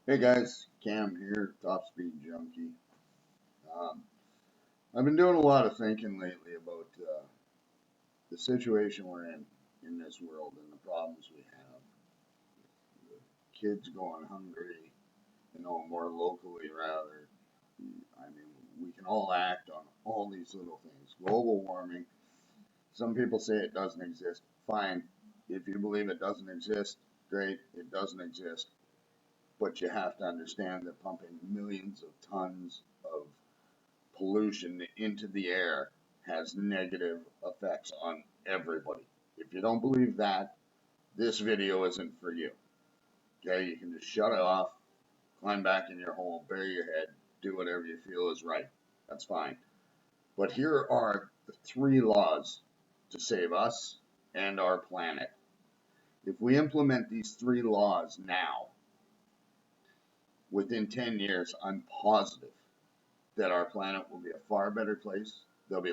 Hey guys, Cam here, Top Speed Junkie. Um, I've been doing a lot of thinking lately about the situation we're in this world and the problems we have. The kids going hungry, more locally rather. I mean, we can all act on all these little things. Global warming. Some people say it doesn't exist. Fine. If you believe it doesn't exist, great. It doesn't exist. But you have to understand that pumping millions of tons of pollution into the air has negative effects on everybody. If you don't believe that, this video isn't for you. Okay, you can just shut it off, climb back in your hole, bury your head, do whatever you feel is right. That's fine. But here are the three laws to save us and our planet. If we implement these three laws now, within 10 years, I'm positive that our planet will be a far better place. There'll be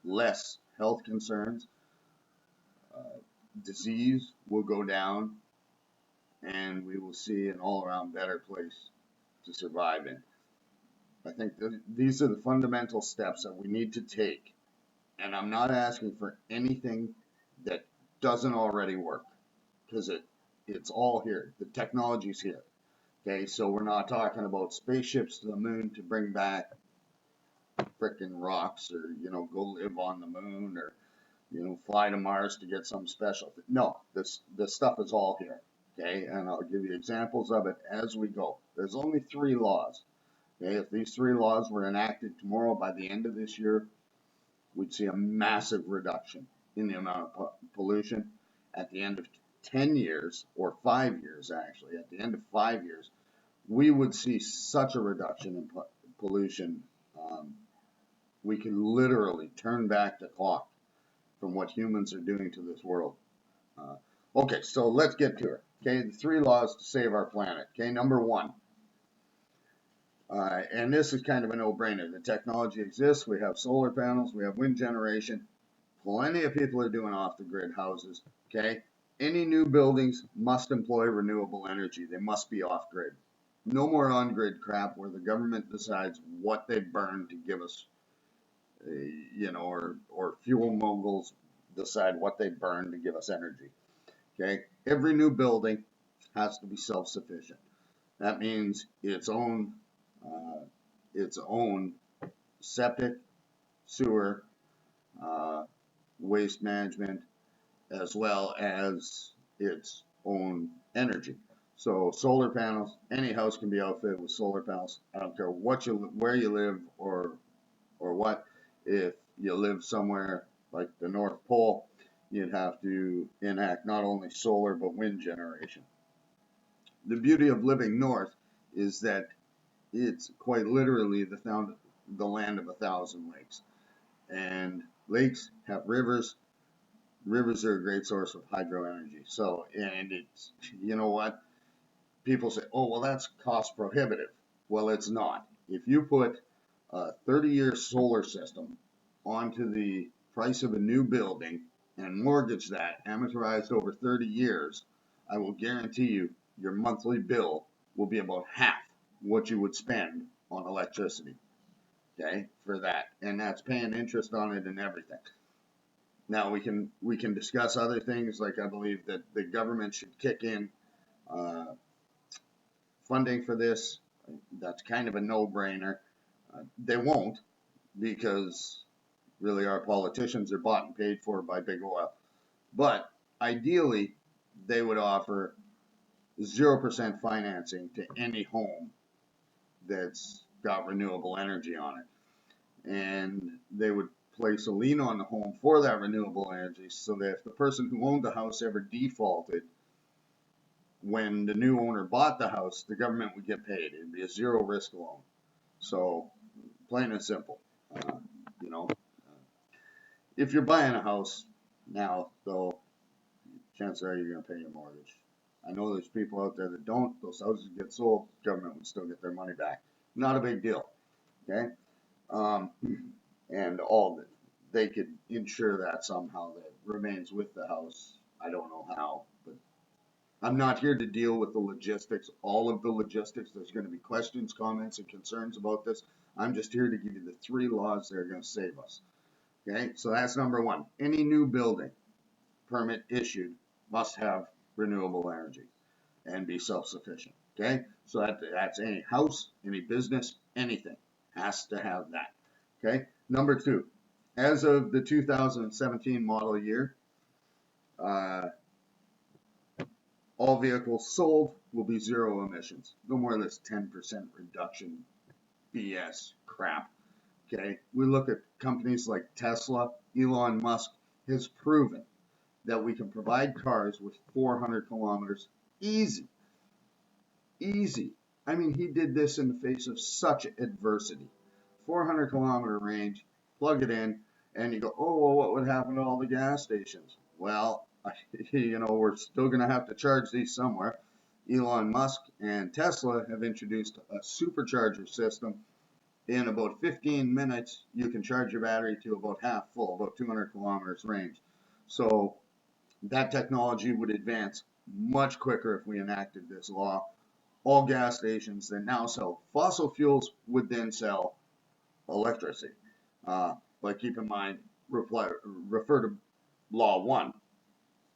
less health concerns. Uh, Disease will go down, and we will see an all-around better place to survive in. I think that these are the fundamental steps that we need to take, and I'm not asking for anything that doesn't already work because it's all here. The technology's here. Okay, so we're not talking about spaceships to the moon to bring back frickin' rocks or go live on the moon or fly to Mars to get some special. No, this stuff is all here. Okay, and I'll give you examples of it as we go. There's only three laws. Okay, if these three laws were enacted tomorrow, by the end of this year, we'd see a massive reduction in the amount of pollution. At the end of 10 years, or 5 years actually, at the end of 5 years, we would see such a reduction in pollution. Um, we can literally turn back the clock from what humans are doing to this world. Uh, okay, so let's get to it. Okay, the three laws to save our planet. Okay, number one, and this is kind of a no-brainer. The technology exists. We have solar panels. We have wind generation. Plenty of people are doing off-the-grid houses. Okay, any new buildings must employ renewable energy. They must be off-grid. No more on-grid crap where the government decides what they burn to give us, or fuel moguls decide what they burn to give us energy. Okay, every new building has to be self-sufficient. That means uh, its own septic, sewer, uh, waste management, as well as its own energy. So solar panels, any house can be outfitted with solar panels. I don't care where you live or what. If you live somewhere like the North Pole, you'd have to enact not only solar but wind generation. The beauty of living north is that it's quite literally the land of a thousand lakes. And lakes have rivers. Rivers are a great source of hydro energy. So, and it's, you know what? People say, oh, well, that's cost prohibitive. Well, it's not. If you put a 30-year solar system onto the price of a new building and mortgage that amortized over 30 years, I will guarantee you your monthly bill will be about half what you would spend on electricity, okay, for that. And that's paying interest on it and everything. Now we can discuss other things, like I believe that the government should kick in uh, funding for this. That's kind of a no-brainer. They won't, because really our politicians are bought and paid for by big oil. But ideally, they would offer 0% financing to any home that's got renewable energy on it. And they would place a lien on the home for that renewable energy, so that if the person who owned the house ever defaulted, when the new owner bought the house, the government would get paid. It'd be a zero risk loan. So, plain and simple. Uh, you know, if you're buying a house now, though, chances are you're going to pay your mortgage. I know there's people out there that don't. Those houses get sold, government would still get their money back. Not a big deal. Okay, um, and all that they could insure that somehow that remains with the house. I don't know how, but I'm not here to deal with the logistics, all of the logistics. There's going to be questions, comments, and concerns about this. I'm just here to give you the 3 laws that are going to save us. Okay, so that's number 1. Any new building permit issued must have renewable energy and be self-sufficient. Okay, so that's any house, any business, anything has to have that. Okay, number 2, as of the 2017 model year, uh, all vehicles sold will be zero emissions. No more of this 10% reduction BS crap. Okay, we look at companies like Tesla. Elon Musk has proven that we can provide cars with 400 kilometers easy. Easy. I mean, he did this in the face of such adversity. 400-kilometer range, plug it in, and you go, oh, well, what would happen to all the gas stations? Well, we're still going to have to charge these somewhere. Elon Musk and Tesla have introduced a supercharger system. In about 15 minutes, you can charge your battery to about half full, about 200 kilometers range. So that technology would advance much quicker if we enacted this law. All gas stations that now sell fossil fuels would then sell electricity. But keep in mind, refer to Law 1.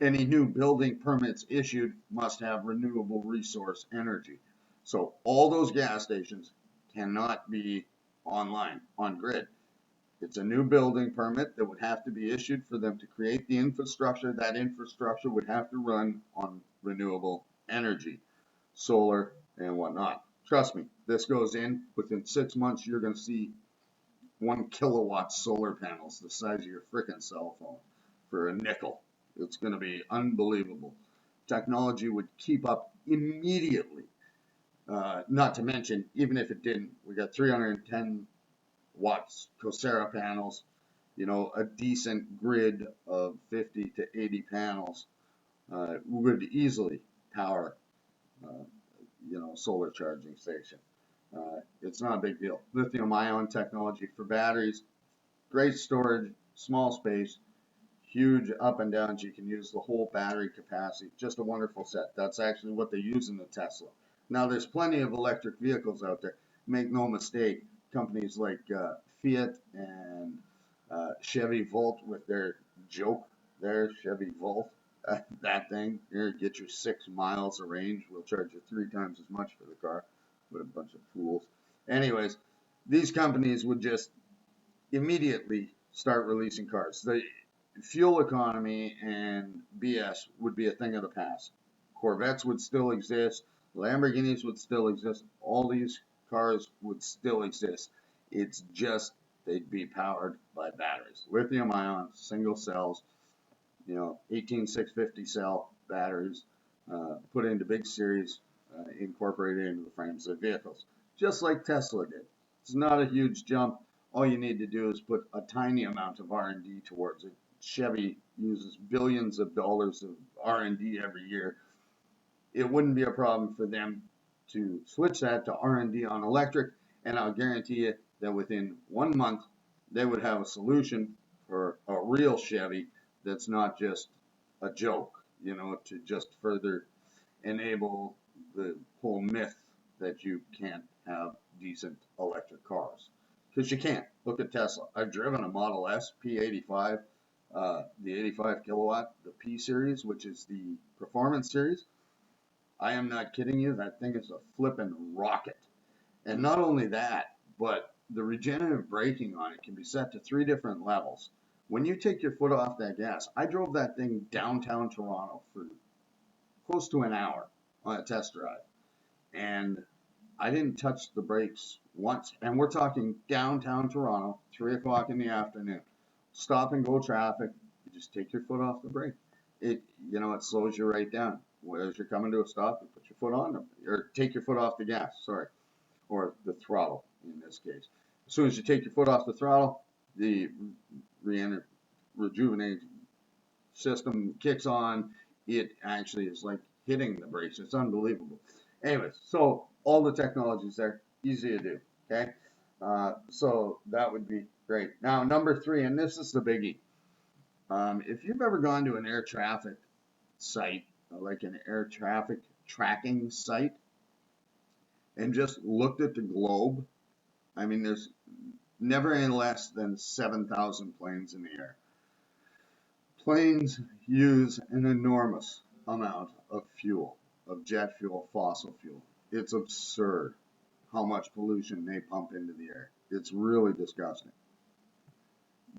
Any new building permits issued must have renewable resource energy. So all those gas stations cannot be online, on grid. It's a new building permit that would have to be issued for them to create the infrastructure. That infrastructure would have to run on renewable energy, solar, and whatnot. Trust me, this goes in within 6 months. You're going to see 1 kilowatt solar panels the size of your freaking cell phone for a nickel. It's going to be unbelievable. Technology would keep up immediately. Not to mention, even if it didn't, we got 310 watts Kyocera panels, a decent grid of 50 to 80 panels would easily power, solar charging station. It's not a big deal. Lithium-ion technology for batteries, great storage, small space, huge up and downs. You can use the whole battery capacity. Just a wonderful set. That's actually what they use in the Tesla. Now, there's plenty of electric vehicles out there. Make no mistake, companies like Fiat and Chevy Volt with their joke there, Chevy Volt, that thing, here, get your 6 miles of range. We'll charge you 3 times as much for the car. What a bunch of fools. Anyways, these companies would just immediately start releasing cars. The fuel economy and BS would be a thing of the past. Corvettes would still exist. Lamborghinis would still exist. All these cars would still exist. It's just they'd be powered by batteries. Lithium ion, single cells, 18650 cell batteries put into big series, incorporated into the frames of vehicles, just like Tesla did. It's not a huge jump. All you need to do is put a tiny amount of R&D towards it. Chevy uses billions of dollars of R&D every year. It wouldn't be a problem for them to switch that to R&D on electric, and I'll guarantee you that within 1 month they would have a solution for a real Chevy that's not just a joke, to just further enable the whole myth that you can't have decent electric cars. Because you can't. Look at Tesla. I've driven a Model S P85, the 85 kilowatt, the P series, which is the performance series. I am not kidding you. That thing is a flippin' rocket. And not only that, but the regenerative braking on it can be set to 3 different levels. When you take your foot off that gas, I drove that thing downtown Toronto for close to an hour on a test drive, and I didn't touch the brakes once. And we're talking downtown Toronto, 3 o'clock in the afternoon. Stop and go traffic. You just take your foot off the brake. It slows you right down. As you're coming to a stop, you put your foot on them, or take your foot off the gas, sorry, or the throttle in this case. As soon as you take your foot off the throttle, the rejuvenate system kicks on. It actually is like hitting the brakes. It's unbelievable. Anyways, so all the technologies there, easy to do. Okay, so that would be great. Now, number 3, and this is the biggie. If you've ever gone to an air traffic site like an air traffic tracking site and just looked at the globe, I mean, there's never any less than 7,000 planes in the air. Planes use an enormous amount of fuel, of jet fuel, fossil fuel. It's absurd how much pollution they pump into the air. It's really disgusting.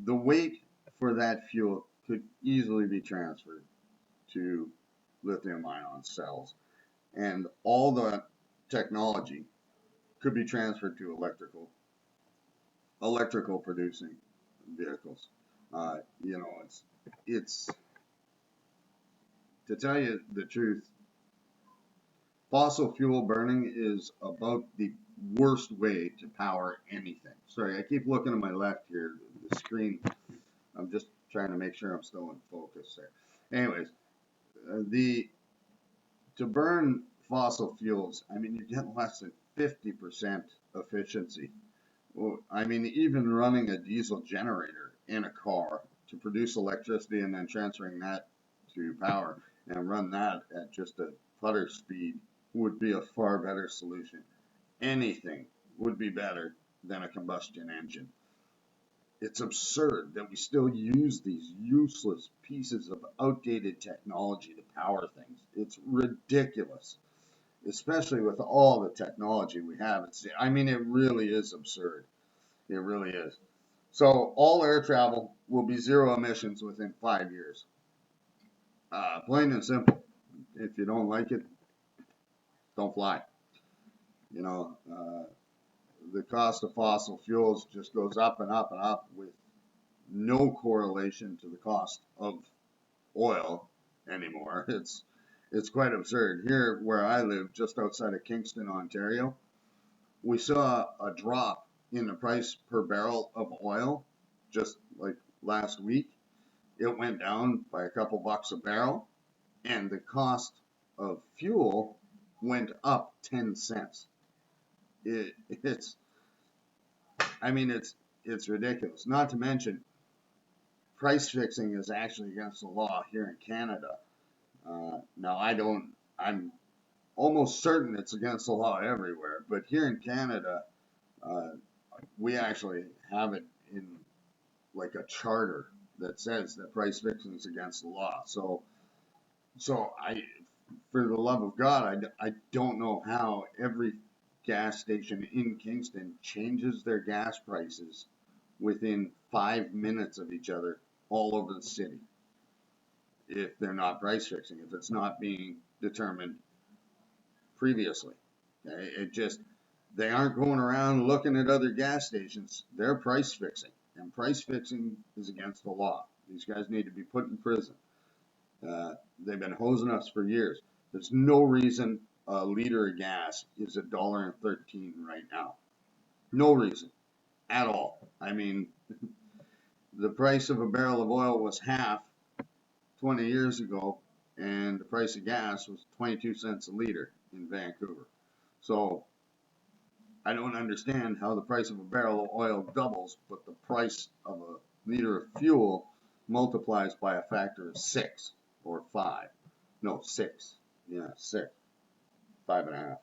The weight for that fuel could easily be transferred to lithium ion cells, and all the technology could be transferred to electrical producing vehicles. You know, it's to tell you the truth, fossil fuel burning is about the worst way to power anything. Sorry, I keep looking to my left here, the screen. I'm just trying to make sure I'm still in focus there. Anyways, the to burn fossil fuels, I mean, you get less than 50% efficiency. Well, I mean, even running a diesel generator in a car to produce electricity and then transferring that to power and run that at just a putter speed would be a far better solution. Anything would be better than a combustion engine. It's absurd that we still use these useless pieces of outdated technology to power things. It's ridiculous, especially with all the technology we have. I mean, it really is absurd. It really is. So all air travel will be zero emissions within 5 years. Plain and simple. If you don't like it, don't fly. You know, the cost of fossil fuels just goes up and up and up with no correlation to the cost of oil anymore. It's quite absurd. Here where I live, just outside of Kingston, Ontario, we saw a drop in the price per barrel of oil just like last week. It went down by a couple bucks a barrel, and the cost of fuel went up 10 cents. It's, I mean, it's ridiculous. Not to mention, price fixing is actually against the law here in Canada. Now, I'm almost certain it's against the law everywhere, but here in Canada, uh, we actually have it in like a charter that says that price fixing is against the law. So for the love of God, I don't know how every gas station in Kingston changes their gas prices within 5 minutes of each other all over the city if they're not price fixing, if it's not being determined previously. It just, they aren't going around looking at other gas stations. They're price fixing, and price fixing is against the law. These guys need to be put in prison. They've been hosing us for years. There's no reason a liter of gas is $1.13 right now. No reason at all. I mean, the price of a barrel of oil was half 20 years ago, and the price of gas was 22 cents a liter in Vancouver. So I don't understand how the price of a barrel of oil doubles, but the price of a liter of fuel multiplies by a factor of 6 or 5. No, 6. Yeah, 6. 5.5.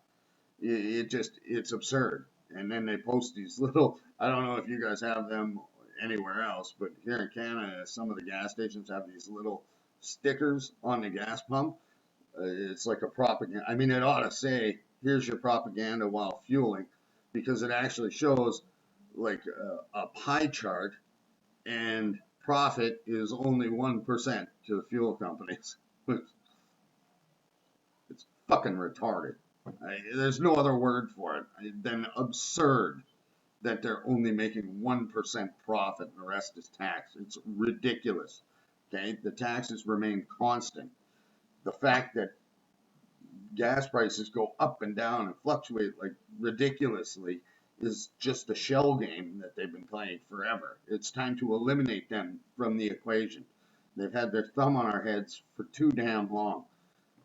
It's absurd. And then they post these little, I don't know if you guys have them anywhere else, but here in Canada, some of the gas stations have these little stickers on the gas pump. It's like a propaganda. I mean, it ought to say, here's your propaganda while fueling, because it actually shows like a pie chart, and profit is only 1% to the fuel companies. It's fucking retarded. There's no other word for it than absurd that they're only making 1% profit and the rest is tax. It's ridiculous. Okay, the taxes remain constant. The fact that gas prices go up and down and fluctuate like ridiculously is just a shell game that they've been playing forever. It's time to eliminate them from the equation. They've had their thumb on our heads for too damn long.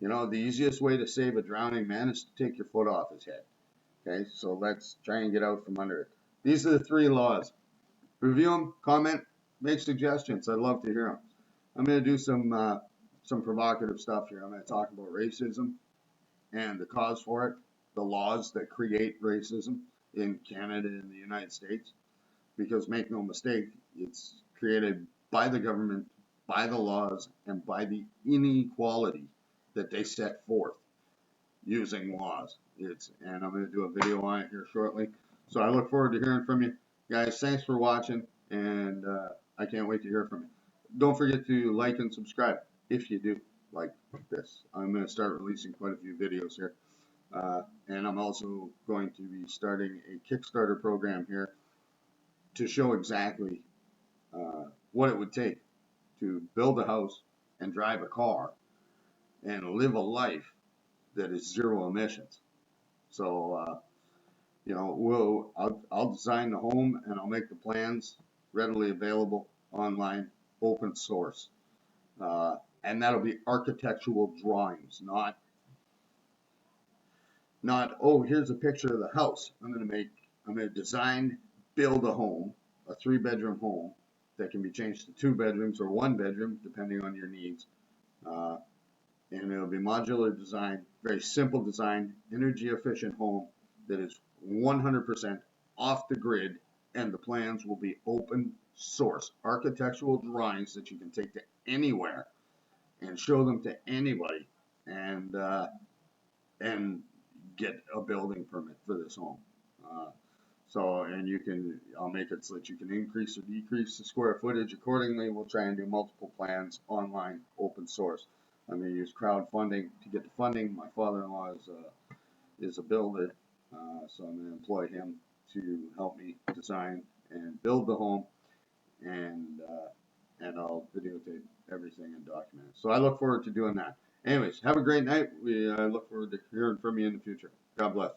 You know, the easiest way to save a drowning man is to take your foot off his head. Okay, so let's try and get out from under it. These are the 3 laws. Review them, comment, make suggestions. I'd love to hear them. I'm going to do some some provocative stuff here. I'm going to talk about racism and the cause for it, the laws that create racism in Canada and the United States. Because make no mistake, it's created by the government, by the laws, and by the inequality that they set forth using laws. And I'm going to do a video on it here shortly. So I look forward to hearing from you guys. Thanks for watching, and I can't wait to hear from you. Don't forget to like and subscribe if you do like this. I'm going to start releasing quite a few videos here. And I'm also going to be starting a Kickstarter program here to show exactly what it would take to build a house and drive a car and live a life that is zero emissions. So, I'll design the home and I'll make the plans readily available online, open source. And that'll be architectural drawings, not, oh, here's a picture of the house. I'm going to design, build a home, a 3-bedroom home that can be changed to 2 bedrooms or 1 bedroom, depending on your needs. And it'll be modular design, very simple design, energy efficient home that is 100% off the grid, and the plans will be open source, architectural drawings that you can take to anywhere and show them to anybody, and get a building permit for this home. I'll make it so that you can increase or decrease the square footage accordingly. We'll try and do multiple plans online, open source. I'm going to use crowdfunding to get the funding. My father-in-law is a builder, so I'm going to employ him to help me design and build the home, and I'll videotape everything and document it. So I look forward to doing that. Anyways, have a great night. We look forward to hearing from you in the future. God bless.